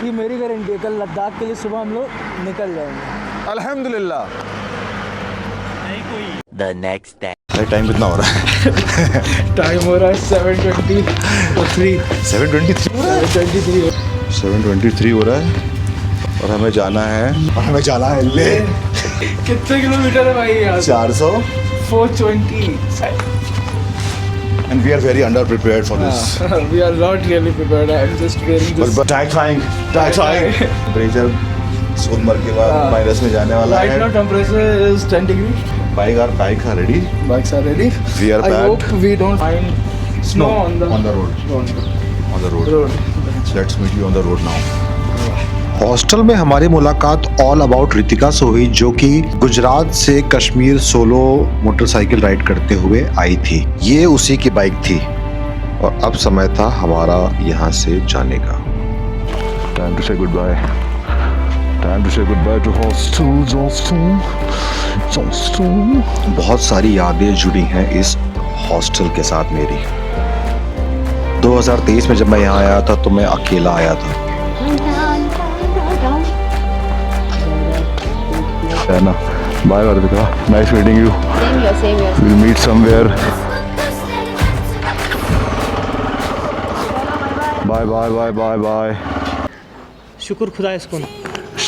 ये मेरी गारंटी है, कल लद्दाख के लिए सुबह हम लोग निकल जाएंगे अल्हम्दुलिल्लाह। The next day. भाई टाइम कितना हो रहा है? टाइम हो रहा है 7:23 7:23 हो रहा है और हमें जाना है ले कितने किलोमीटर है भाई यहाँ से? 400 420 and we are very under prepared for this. We are not really prepared. I'm just wearing this. But trying. Temperature Sonamarg के बाद माइनस में जाने वाला Right now है। temperature is 10 degrees. Bikes are ready. Bikes are ready. We are I packed. hope we don't find snow on the road. road. Let's meet you on the road now. Hostel में हमारी मुलाकात all about Ritika से हुई, जो कि गुजरात से Kashmir solo motorcycle ride करते हुए आई थी। ये उसी की बाइक थी और अब समय था हमारा यहाँ से जाने का। Time to say goodbye. Time to say goodbye to hostel. बहुत सारी यादें जुड़ी हैं इस हॉस्टल के साथ मेरी। 2023 में जब मैं यहाँ आया था तो मैं अकेला आया था। Anna, bye Ritika. Nice meeting you. Same here. We'll meet somewhere. Bye. शुक्र खुदा इसको।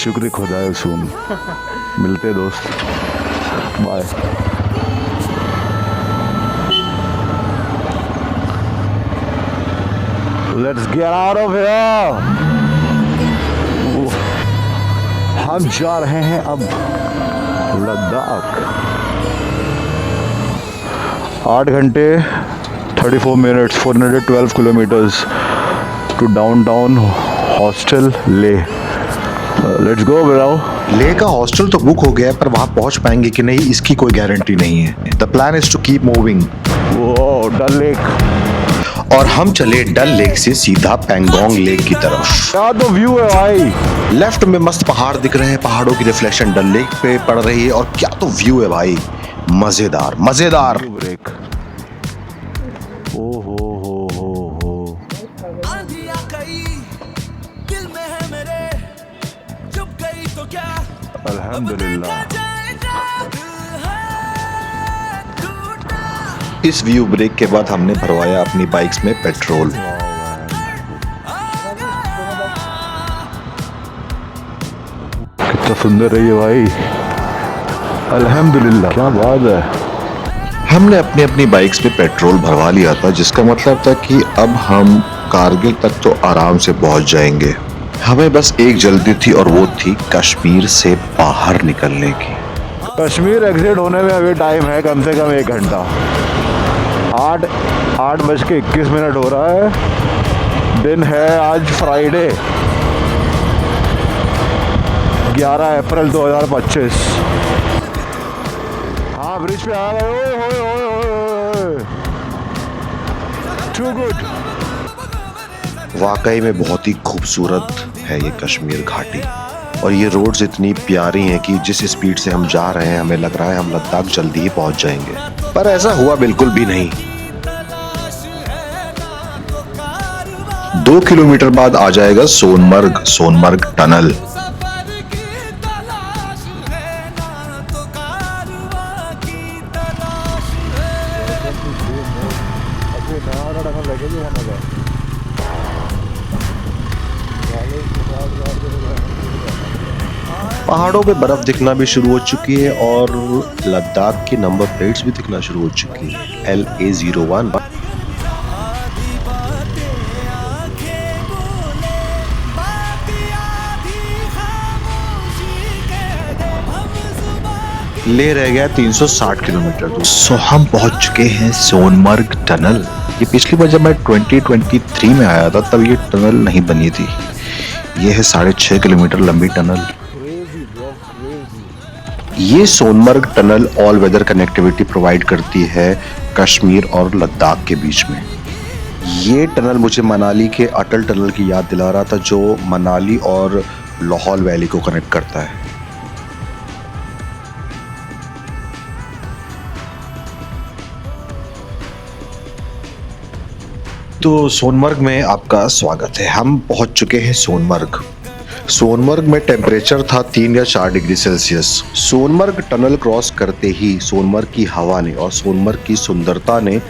शुक्र खुदा सुन। मिलते दोस्त। Bye. Let's get out of here. हम जा रहे हैं अब लद्दाख। 8 घंटे 34 minutes 412 kilometres to downtown hostel Leh. Let's go bro. Leh का हॉस्टल तो बुक हो गया है, पर वहाँ पहुँच पाएंगे कि नहीं इसकी कोई गारंटी नहीं है। The plan is to keep moving. वो डल लेक और हम चले डल लेक से सीधा पैंगोंग लेक की तरफ। क्या तो व्यू है भाई। लेफ्ट में मस्त पहाड़ दिख रहे हैं, पहाड़ों की रिफ्लेक्शन डल लेक पे पड़ रही है और क्या तो व्यू है भाई, मजेदार। ब्रेक। ओ हो। अल्हम्दुलिल्लाह। इस व्यू ब्रेक के बाद हमने भरवाया अपनी बाइक्स में पेट्रोल। कितना सुंदर है ये भाई। अल्हम्दुलिल्लाह, क्या बात है। हमने अपनी बाइक्स में पेट्रोल भरवा लिया था, जिसका मतलब था कि अब हम कारगिल तक तो आराम से पहुंच जाएंगे। हमें बस एक जल्दी थी और वो थी कश्मीर से बाहर निकलने की। कश्मीर एग्जिट होने में अभी टाइम है कम से कम 1 घंटा। 8:21 हो रहा है। दिन है आज फ्राइडे 11 अप्रैल 2025। हाँ ब्रिज पे आ गए। Too good. वाकई में बहुत ही खूबसूरत है ये कश्मीर घाटी और ये रोड्स इतनी प्यारी हैं कि जिस स्पीड से हम जा रहे हैं हमें लग रहा है हम लद्दाख जल्दी ही पहुंच जाएंगे, पर ऐसा हुआ बिल्कुल भी नहीं। 2 किलोमीटर बाद आ जाएगा सोनमर्ग टनल। पहाड़ों पे बर्फ दिखना भी शुरू हो चुकी है और लद्दाख की नंबर प्लेट्स भी दिखना शुरू हो चुकी है। LA01। ले रह गया 360 किलोमीटर दूर। सो हम पहुंच चुके हैं सोनमर्ग टनल। ये पिछली बार जब मैं 2023 में आया था तब ये टनल नहीं बनी थी। ये है 6.5 किलोमीटर लंबी टनल। ये Sonamarg tunnel all weather connectivity provide करती है कश्मीर और लद्दाख के बीच में। ये टनल मुझे मनाली के अटल टनल की याद दिला रहा था, जो मनाली और लाहौल वैली को कनेक्ट करता है। तो सोनमर्ग में आपका स्वागत है। हम पहुंच चुके हैं सोनमर्ग। सोनमर्ग में टेम्परेचर था 3 या 4 degree Celsius. Sonamarg tunnel cross करते ही सोनमर्ग की हवा ने और सोनमर्ग की सुंदरता ने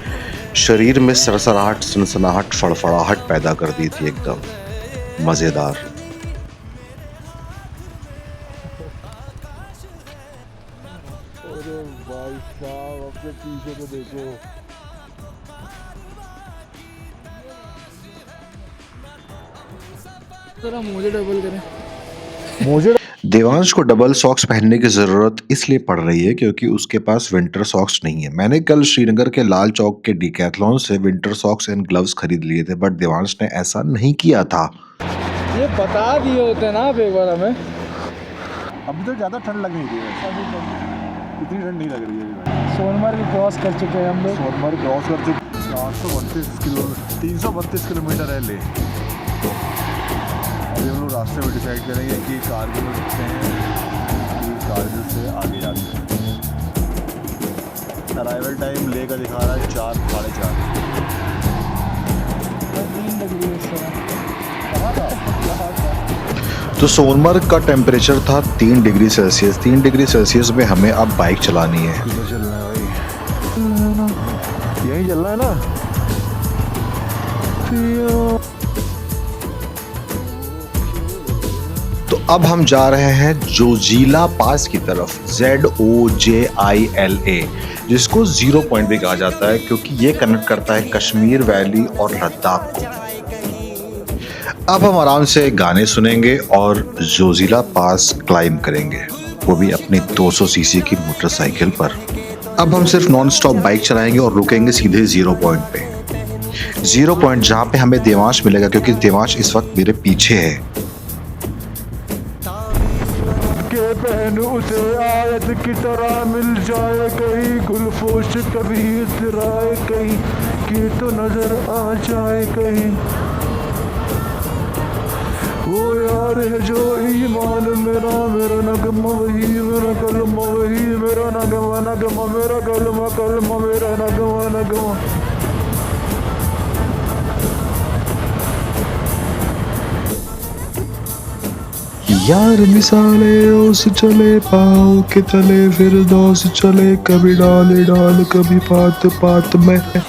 शरीर में सरसराहट, सनसनाहट, फड़फड़ाहट पैदा कर दी थी। एकदम मजेदार। अरे भाई साहब, अपने पीछे तो देखो। जरा मुझे डबल करें। मुझे देवांश को डबल सॉक्स पहनने की जरूरत इसलिए पड़ रही है क्योंकि उसके पास विंटर सॉक्स नहीं है। मैंने कल श्रीनगर के लाल चौक के डिकैथलॉन से विंटर सॉक्स एंड ग्लव्स खरीद लिए थे, बट देवांश ने ऐसा नहीं किया था। ये बता दिए होते ना आप एक बार हमें। अभी तो ज़्यादा ठंड लग नहीं रही है, इतनी ठंड नहीं लग रही है अभी। सोनमर्ग क्रॉस कर चुके हैं हम लोग। सोनमर्ग क्रॉस कर चुके। 332 किलोमीटर है ले। अभी हम लोग रास्ते में डिसाइड करेंगे कि कारगिल में रुकते हैं कि कारगिल से आगे जाते हैं। अराइवल टाइम ले का दिखा रहा है 4 साढ़े 4। 3 डिग्री इस तरह। तो सोनमर्ग का टेम्परेचर था 3 डिग्री सेल्सियस। 3 डिग्री सेल्सियस में हमें अब बाइक चलानी है। किधर चलना है भाई? यहीं चलना है ना? तो अब हम जा रहे हैं जोजिला पास की तरफ, ZOJILA, जिसको 0 पॉइंट भी कहा जाता है क्योंकि ये कनेक्ट करता है कश्मीर वैली और लद्दाख को। अब हम आराम से गाने सुनेंगे और जोजिला पास क्लाइंब करेंगे, वो भी अपनी 200 सीसी की मोटरसाइकिल पर। अब हम सिर्फ नॉन स्टॉप बाइक चलाएंगे और रुकेंगे सीधे 0 पॉइंट पे। 0 पॉइंट जहाँ पे हमें देवांश मिलेगा क्योंकि देवांश इस वक्त मेरे पीछे है। के पहन उसे आयत की तरह मिल जाए कहीं, गुलफोश कभी इतराए कहीं, कि तो नजर आ जाए कहीं। वो यार है जो ईमान मेरा, मेरा नगमा वही, मेरा कलमा वही, मेरा नगमा नगमा, मेरा कलमा कलमा, मेरा नगमा नगमा। यार मिसाले ओस चले पाओ के तले, फिर दोस चले, कभी डाल डाल कभी पात पात में। क्या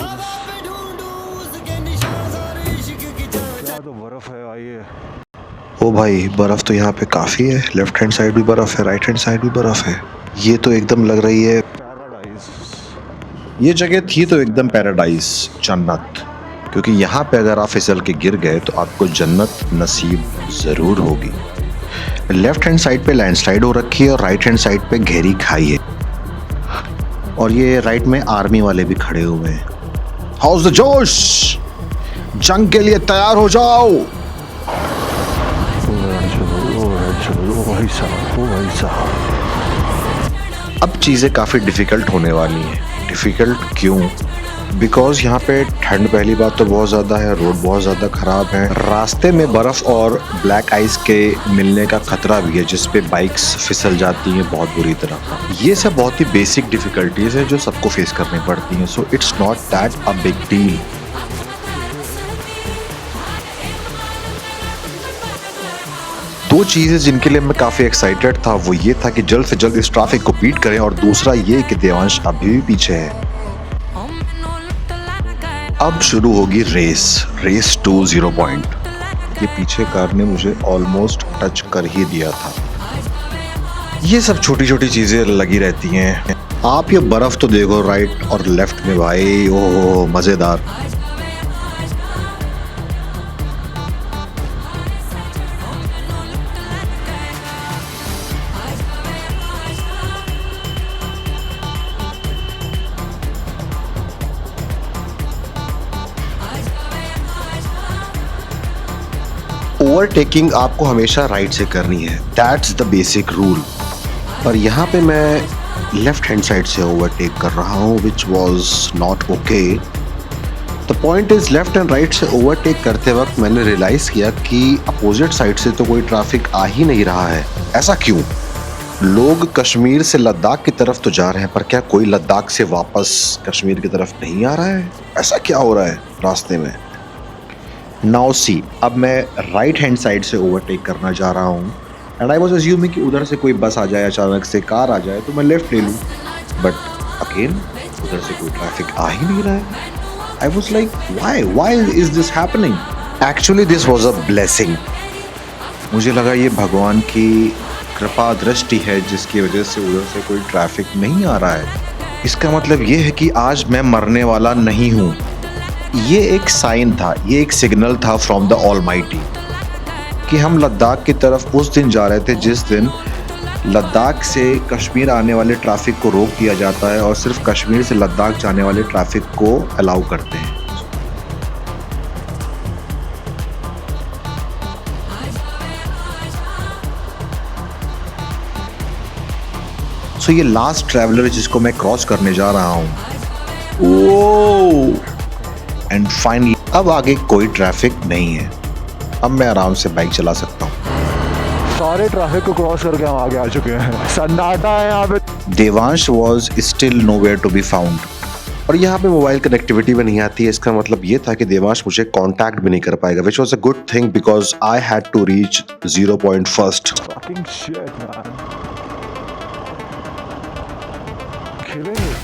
तो बर्फ है भाई ये। ओ भाई, बर्फ तो यहाँ पे काफी है। लेफ्ट हैंड साइड भी बर्फ है, राइट हैंड साइड भी बर्फ है। ये तो एकदम लग रही है पैराडाइज। ये जगह थी तो एकदम पैराडाइज, जन्नत। क्योंकि यहाँ पे अगर आप फिसल के गिर गए तो आपको जन्नत नसीब जरूर होगी। लेफ्ट हैंड साइड पे लैंडस्लाइड हो रखी है और राइट हैंड साइड पे गहरी खाई है। और ये राइट में आर्मी वाले भी खड़े हुए हैं। हाउस द जोश, जंग के लिए तैयार हो जाओ। अब चीज़ें काफ़ी डिफ़िकल्ट होने वाली हैं। डिफ़िकल्ट क्यों? बिकॉज यहाँ पे ठंड पहली बात तो बहुत ज़्यादा है, रोड बहुत ज़्यादा ख़राब है, रास्ते में बर्फ़ और ब्लैक आइस के मिलने का खतरा भी है जिस पे बाइक्स फिसल जाती हैं बहुत बुरी तरह। ये सब बहुत ही बेसिक डिफ़िकल्टीज़ है जो सबको फेस करनी पड़ती हैं। So it's not that a big deal. दो चीज़ें जिनके लिए मैं काफ़ी एक्साइटेड था वो ये था कि जल्द से जल्द इस ट्रैफिक को बीट करें, और दूसरा ये कि देवांश अभी भी पीछे है। अब शुरू होगी रेस टू 0 पॉइंट। ये पीछे कार ने मुझे ऑलमोस्ट टच कर ही दिया था। ये सब छोटी छोटी चीज़ें लगी रहती हैं। आप ये बर्फ़ तो देखो राइट और लेफ्ट में भाई, ओह मज़ेदार। ओवरटेकिंग आपको हमेशा राइट से करनी है, दैट्स द बेसिक रूल। पर यहाँ पे मैं लेफ्ट हैंड साइड से ओवरटेक कर रहा हूँ, which was not okay. The point is left and right से ओवरटेक करते वक्त मैंने रियलाइज़ किया कि अपोजिट साइड से तो कोई ट्रैफिक आ ही नहीं रहा है। ऐसा क्यों? लोग कश्मीर से लद्दाख की तरफ तो जा रहे हैं, पर क्या कोई लद्दाख से वापस कश्मीर की तरफ नहीं आ रहा है? ऐसा क्या हो रहा है रास्ते में? नाउ सी, अब मैं राइट हैंड साइड से ओवरटेक करना जा रहा हूँ एंड आई वाज अज्यूमिंग कि उधर से कोई बस आ जाए, अचानक से कार आ जाए तो मैं लेफ्ट ले लूँ, बट अगेन उधर से कोई ट्रैफिक आ ही नहीं रहा है। I was like why is this happening? Actually this was a blessing. मुझे लगा ये भगवान की कृपा दृष्टि है जिसकी वजह से उधर से कोई ट्रैफिक नहीं आ रहा है। इसका मतलब ये है कि आज मैं मरने वाला नहीं हूँ। ये एक साइन था, ये एक सिग्नल था फ्रॉम द ऑलमाइटी कि हम लद्दाख की तरफ उस दिन जा रहे थे जिस दिन लद्दाख से कश्मीर आने वाले ट्रैफिक को रोक दिया जाता है और सिर्फ कश्मीर से लद्दाख जाने वाले ट्रैफिक को अलाउ करते हैं। सो ये लास्ट ट्रैवलर जिसको मैं क्रॉस करने जा रहा हूँ। एंड फाइनली अब आगे कोई ट्रैफिक नहीं है, अब मैं आराम से बाइक चला सकता हूँ। सारे ट्रैफिक को क्रॉस करके हम आगे आ चुके हैं, सन्नाटा है यहाँ पे। Devansh was still nowhere to be found और यहाँ पे मोबाइल कनेक्टिविटी भी नहीं आती है। इसका मतलब ये था कि देवांश मुझे कांटेक्ट भी नहीं कर पाएगा, which was a good thing because I had to reach 0 point first. Fucking shit, man. Killing it.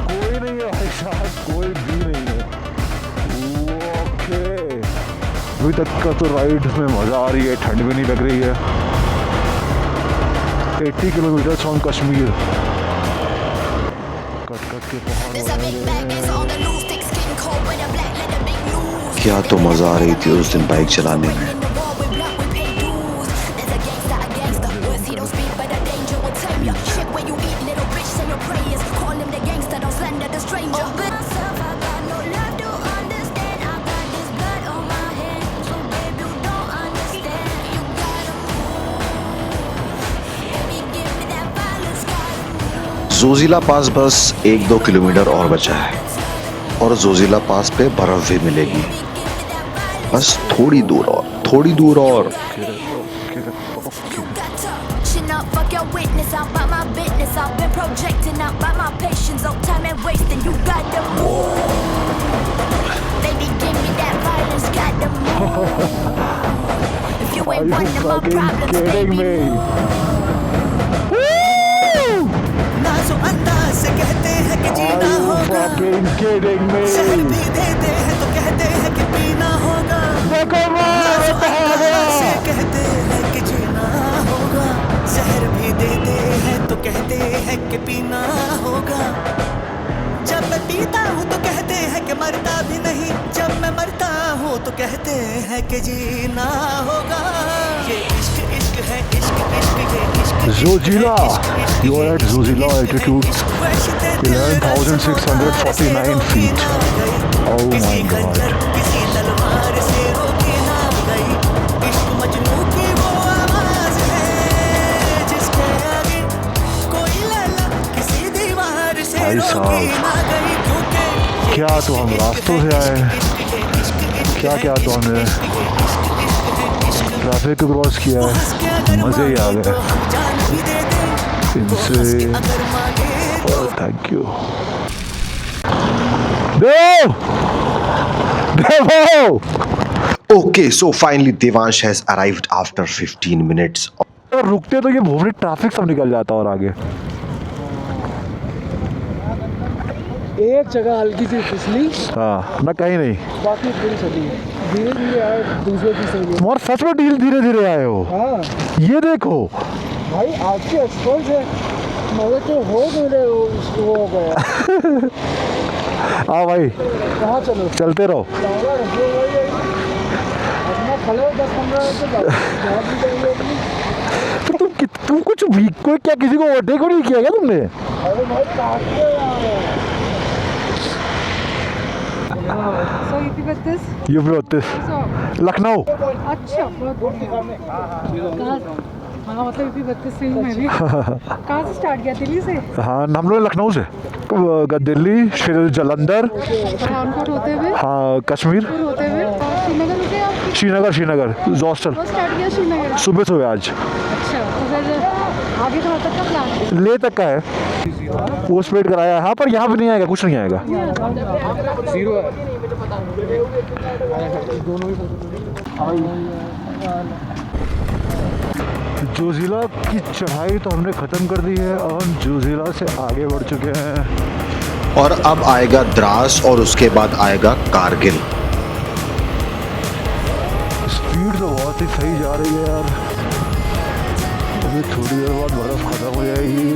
कोई नहीं है भाई साहब, कोई भी नहीं है। ओके, अभी तक का तो राइड में मजा आ रही है, ठंड भी नहीं लग रही है। 80 किलोमीटर फ्रॉम कश्मीर। कट के क्या तो मजा आ रही थी उस दिन बाइक चलाने में। जोजिला पास बस 1-2 किलोमीटर और बचा है और जोजिला पास पे बर्फ भी मिलेगी, बस थोड़ी दूर और, थोड़ी दूर और। से कहते हैं कि जीना होगा, शहर भी देते हैं तो कहते हैं कि पीना होगा। से कहते हैं कि जीना होगा, शहर भी देते हैं तो कहते हैं कि पीना होगा। जब मैं पीता हूँ तो कहते हैं कि मरता भी नहीं, जब मैं मरता हूँ तो कहते हैं कि जीना होगा। ये इश्क इश्क है, इश्क इश्क ये इश्क। Zojila, you are at Zojila altitude 11,649 feet. Oh my God. किसी तलवार से रोकी ना गई, इश्क मजनू की वो आवाज है जिसके आगे कोई लैला किसी दीवार से रोकी ना गई। क्योंकि क्या तो हम रास्तों से आए, क्या तो हमने ट्रैफिक क्रॉस किया है, मजे ही आ गए इनसे। थैंक यू देवो। Okay, so finally Devansh has arrived after 15 minutes. और रुकते तो ये भोवरी ट्रैफिक सब निकल जाता और आगे। एक जगह हल्की सी फिसली, हाँ ना कहीं नहीं, बाकी पूरी चली। धीरे धीरे आए, दूसरे तीसरे दिन। और सच में धीरे धीरे आए हो। हाँ ये देखो भाई, आज के एक्सपोज है, मगर तो हो गए वो हो गया। हाँ भाई, कहाँ चलो, चलते रहो। अपना खड़े 10-15 तो तुम कुछ भी कोई क्या किसी को ओवरटेक नहीं किया क्या तुमने? अरे भाई काटते यार। So UP 32? UP 32 So, Lucknow. अच्छा बहुत बढ़िया। हाँ मतलब UP 32 से हूँ मैं भी। कहाँ से स्टार्ट किया, दिल्ली से? हाँ हम लोग लखनऊ से, दिल्ली, फिर जलंधर, पठानकोट होते हुए, हाँ कश्मीर, फिर होते हुए श्रीनगर रुके आप? श्रीनगर हॉस्टल वो स्टार्ट किया श्रीनगर। सुबह आज। अच्छा तो फिर आगे कहाँ तक का प्लान है? ले तक का है, पोस्ट पेड कराया। हाँ पर यहाँ पे नहीं आएगा, कुछ नहीं आएगा। जोजिला की चढ़ाई तो हमने ख़त्म कर दी है और हम जोजिला से आगे बढ़ चुके हैं। और अब आएगा द्रास और उसके बाद आएगा कारगिल। स्पीड तो बहुत ही सही जा रही है यार। अभी थोड़ी देर बाद बर्फ़ ख़त्म हो जाएगी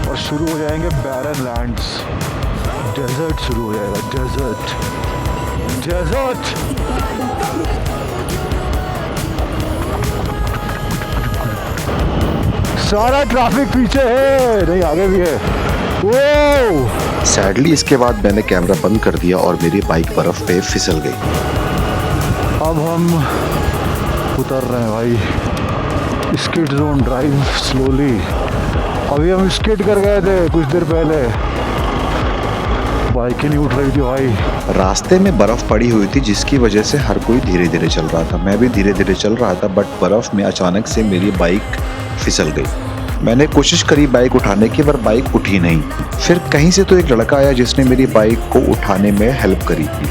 और शुरू हो जाएंगे बैरन लैंड्स। डेजर्ट शुरू हो जाएगा, डेजर्ट डेजर्ट। सारा ट्रैफिक पीछे है, नहीं आगे भी है। वो सैडली इसके बाद मैंने कैमरा बंद कर दिया और मेरी बाइक बर्फ पे फिसल गई। अब हम उतर रहे हैं भाई। Skit zone, drive slowly. अभी हम स्किट कर गए थे कुछ देर पहले, बाइक ही नहीं उठ रही थी भाई। रास्ते में बर्फ पड़ी हुई थी जिसकी वजह से हर कोई धीरे धीरे चल रहा था। मैं भी धीरे धीरे चल रहा था, बट बर्फ में अचानक से मेरी बाइक फिसल गई। मैंने कोशिश करी बाइक उठाने की, पर बाइक उठी नहीं। फिर कहीं से तो एक लड़का आया जिसने मेरी बाइक को उठाने में हेल्प करी थी।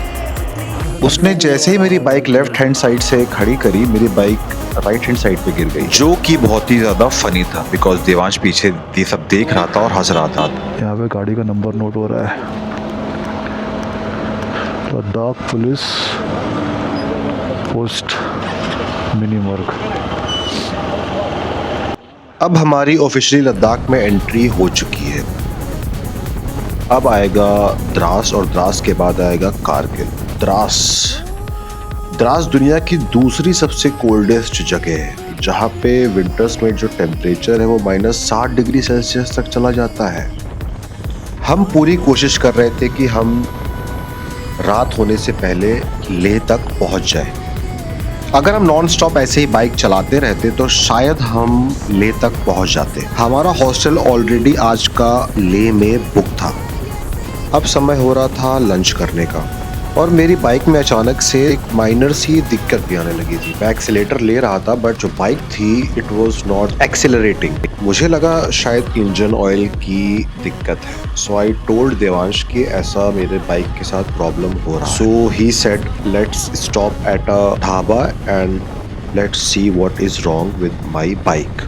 उसने जैसे ही मेरी बाइक लेफ्ट हैंड साइड से खड़ी करी, मेरी बाइक राइट हैंड साइड पे गिर गई, जो कि बहुत ही ज़्यादा फनी था बिकॉज देवांश पीछे ये सब देख रहा था और हंस रहा था। यहाँ पे गाड़ी का नंबर नोट हो रहा है, लद्दाख पुलिस पोस्ट मिनीमर्ग। अब हमारी ऑफिशियली लद्दाख में एंट्री हो चुकी है। अब आएगा द्रास और द्रास के बाद आएगा कारगिल। द्रास दुनिया की दूसरी सबसे कोल्डेस्ट जगह है, जहाँ पे विंटर्स में जो टेम्परेचर है वो -60 डिग्री सेल्सियस तक चला जाता है। हम पूरी कोशिश कर रहे थे कि हम रात होने से पहले लेह तक पहुँच जाए। अगर हम नॉन स्टॉप ऐसे ही बाइक चलाते रहते तो शायद हम लेह तक पहुँच जाते। हमारा हॉस्टल ऑलरेडी आज का लेह में बुक था। अब समय हो रहा था लंच करने का और मेरी बाइक में अचानक से एक माइनर सी दिक्कत भी आने लगी थी। मैं एक्सीलेटर ले रहा था बट जो बाइक थी इट वाज नॉट एक्सीलरेटिंग। मुझे लगा शायद इंजन ऑयल की दिक्कत है। सो आई टोल्ड देवांश कि ऐसा मेरे बाइक के साथ प्रॉब्लम हो रहा है। So he said let's stop at a dhaba and let's see what is wrong with my bike.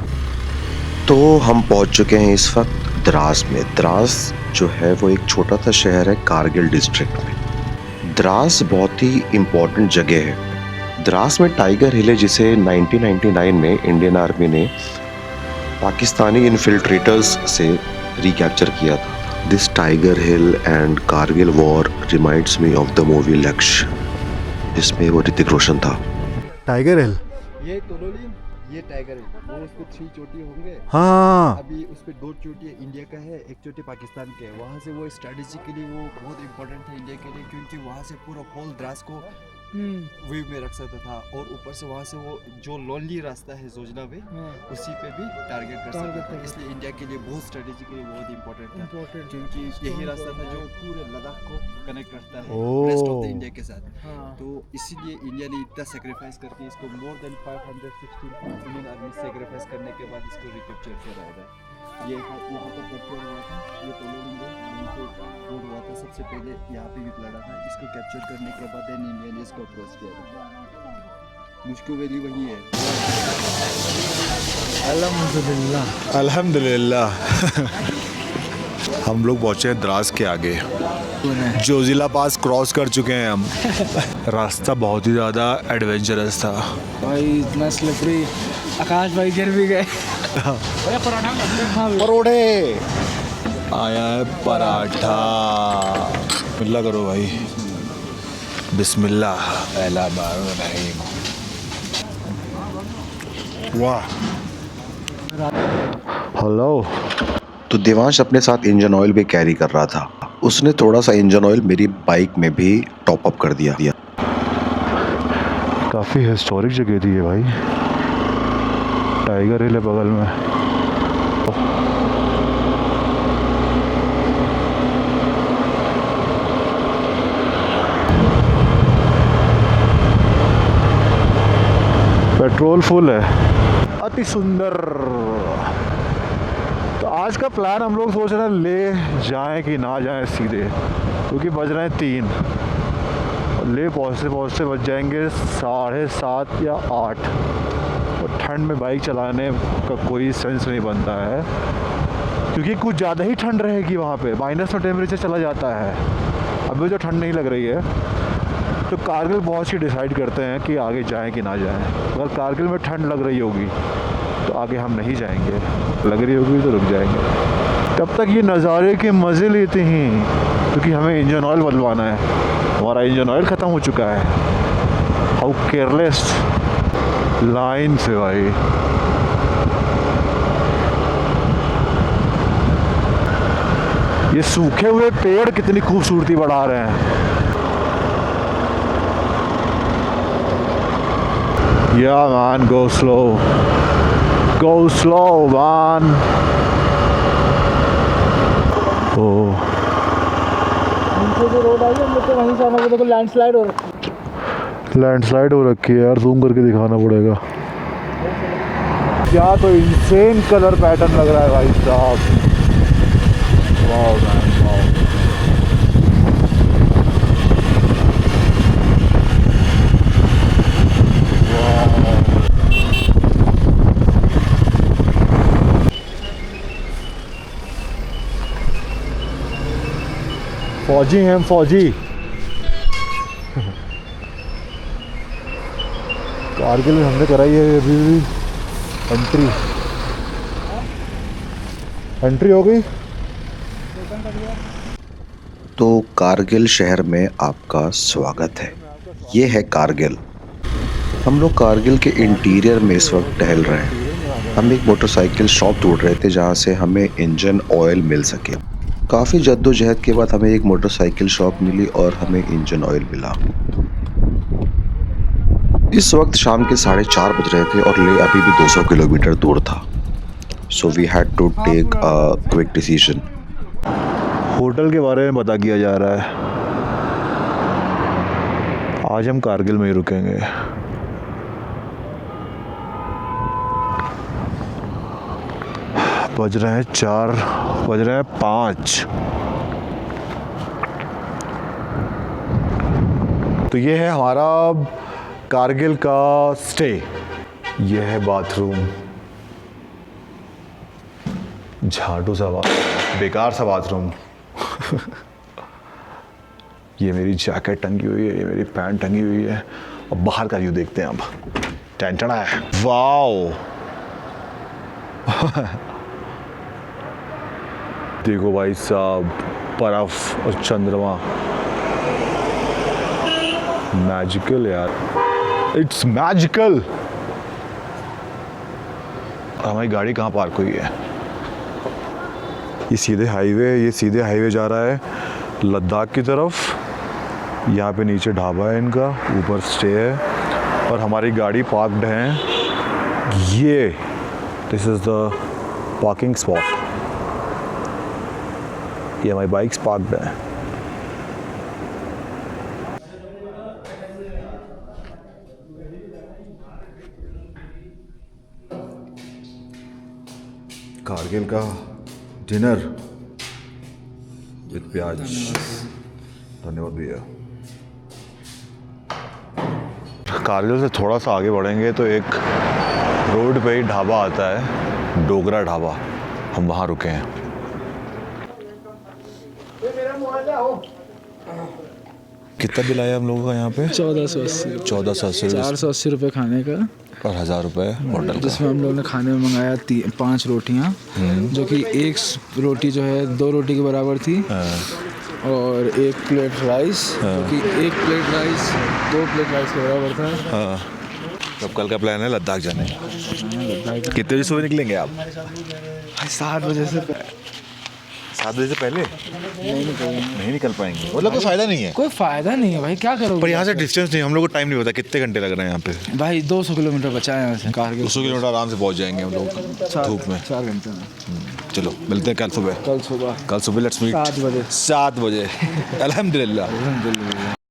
तो हम पहुंच चुके हैं इस वक्त द्रास में। द्रास जो है वो एक छोटा सा शहर है कारगिल डिस्ट्रिक्ट में। द्रास बहुत ही इम्पोर्टेंट जगह है। द्रास में टाइगर हिल है जिसे 1999 में इंडियन आर्मी ने पाकिस्तानी इन्फिल्ट्रेटर्स से रिकैप्चर किया था। This tiger hill and Kargil war reminds me of the movie लक्ष्य, जिसमें वो ऋतिक रोशन था। टाइगर हिल, ये तोलोली, ये टाइगर है, वो उस पे 3 चोटी होंगे। हाँ अभी उस पे 2 चोटी इंडिया का है, 1 चोटी पाकिस्तान के है। वहाँ से वो स्ट्रेटेजिकली वो बहुत इंपॉर्टेंट था इंडिया के लिए, क्योंकि वहाँ से पूरा होल द्रास को व्यू में रख सकता था और ऊपर से वहाँ से वो जो लोनली रास्ता है जोजना वे, उसी पे भी टारगेट कर सकता था। इसलिए इंडिया के लिए बहुत स्ट्रेटेजिकली बहुत इंपॉर्टेंट था, क्योंकि यही रास्ता था जो पूरे लद्दाख को कनेक्ट करता है रेस्ट ऑफ द इंडिया के साथ। तो इसीलिए इंडिया ने इतना सेक्रीफाइस करके इसको more than 516 Indian army sacrifice करने के बाद इसको रिकैप्चर किया है। ये यहाँ पर कैप्चर हुआ था, ये रोड हुआ था सबसे पहले, यहाँ पे युद्ध लड़ा था। इसको कैप्चर करने के बाद देन इंडिया ने इसको अप्रोच किया था। मुश्किल वैली वही है। अल्हम्दुलिल्लाह अल्हम्दुलिल्लाह। हम लोग पहुँचे हैं द्रास के आगे, जोजिला पास क्रॉस कर चुके हैं हम। रास्ता बहुत ही ज़्यादा एडवेंचरस था भाई, इतना स्लिपरी। आकाश भाई गिर भी गए। परोठे आया है, पराठा। बिस्मिल्लाह करो भाई, बिस्मिल्लाह। पहला बार रहीम। वाह। हेलो। तो देवांश अपने साथ इंजन ऑयल भी कैरी कर रहा था। उसने थोड़ा सा इंजन ऑयल मेरी बाइक में भी टॉप अप कर दिया। काफ़ी हिस्टोरिक जगह थी ये भाई। टाइगर हिल है बगल में। पेट्रोल फुल है, अति सुंदर। तो आज का प्लान हम लोग सोच रहे हैं ले जाएं कि ना जाएं सीधे, क्योंकि बज रहे हैं 3। ले पहुँचते पहुँचते बज जाएंगे 7:30 या 8। और ठंड में बाइक चलाने का कोई सेंस नहीं बनता है, क्योंकि कुछ ज़्यादा ही ठंड रहेगी वहाँ पे। माइनस में टेम्परेचर चला जाता है। अभी जो ठंड नहीं लग रही है, तो कारगिल पहुँच के डिसाइड करते हैं कि आगे जाएं कि ना जाएं। अगर कारगिल में ठंड लग रही होगी तो आगे हम नहीं जाएंगे, लग रही होगी तो रुक जाएंगे। तब तक ये नज़ारे के मज़े लेते हैं, क्योंकि हमें इंजन ऑयल बदलवाना है। हमारा इंजन ऑयल ख़त्म हो चुका है। हाउ केयरलेस लाइन से भाई। ये सूखे हुए पेड़ कितनी खूबसूरती बढ़ा रहे हैं। Yeah man, go slow man. Oh, नीचे जो रोड आई है हम लोग को वहीं से आना पड़ेगा। लैंडस्लाइड हो रखी है। लैंडस्लाइड हो रखी है यार, जूम करके दिखाना पड़ेगा। क्या तो इंसेन कलर पैटर्न लग रहा है भाई साहब। Wow man, wow. फौजी हैं हम, फौजी। कारगिल में हमने कराई है अभी भी एंट्री हो गई। तो कारगिल शहर में आपका स्वागत है। ये है कारगिल। हम लोग कारगिल के इंटीरियर में इस वक्त टहल रहे हैं। हम एक मोटरसाइकिल शॉप ढूंढ रहे थे जहां से हमें इंजन ऑयल मिल सके। काफ़ी जद्दोजहद के बाद हमें एक मोटरसाइकिल शॉप मिली और हमें इंजन ऑयल मिला। इस वक्त शाम के 4:30 बज रहे थे और ले अभी भी 200 किलोमीटर दूर था। So we had to take a quick decision. Hotel के बारे में पता किया जा रहा है। आज हम कारगिल में ही रुकेंगे। बज रहे हैं 4, बज रहे हैं 5। तो ये है हमारा कारगिल का स्टे। ये है बाथरूम, झाड़ू सा बेकार सा बाथरूम। ये मेरी जैकेट टंगी हुई है, ये मेरी पैंट टंगी हुई है। और बाहर का व्यू देखते हैं अब। टेंटना है, वाओ। देखो भाई साहब, बर्फ और चंद्रमा, मैजिकल यार, इट्स मैजिकल। हमारी गाड़ी कहाँ पार्क हुई है? ये सीधे हाईवे जा रहा है लद्दाख की तरफ। यहाँ पे नीचे ढाबा है इनका, ऊपर स्टे है और हमारी गाड़ी पार्क्ड है। ये this is the parking spot. ये हमारी बाइक्स पार्क्ड है। कारगिल का डिनर विद प्याज। धन्यवाद भैया। कारगिल से थोड़ा सा आगे बढ़ेंगे तो एक रोड पे ही ढाबा आता है, डोगरा ढाबा। हम वहाँ रुके हैं। कितना बिल आया हम लोगों का यहाँ पे? 1480। 1480। 480 रुपये खाने का और 1000 रुपये होटल का। जिसमें हम लोगों ने खाने में मंगाया 5 रोटियाँ, जो कि एक रोटी जो है 2 रोटी के बराबर थी। और 1 प्लेट राइस, कि 1 प्लेट राइस 2 प्लेट राइस के बराबर था। हाँ। तब कल का प्लान है लद्दाख जाने। कितने बजे सुबह निकलेंगे आप? 7 बजे से 7 बजे से पहले नहीं निकल पाएंगे। मतलब कोई फायदा नहीं है। कोई फायदा नहीं है भाई, क्या करोगे? पर यहाँ से डिस्टेंस नहीं, हम लोग को टाइम नहीं पता कितने घंटे लग रहे हैं यहाँ पे। भाई 200 किलोमीटर बचा है यहाँ से कारगिल। 200 किलोमीटर आराम से पहुँच जाएंगे हम लोग धूप में। 4 घंटे में। चलो मिलते हैं कल सुबह। कल सुबह लेट्स मीट 7 बजे। 7 बजे। अल्हम्दुलिल्लाह।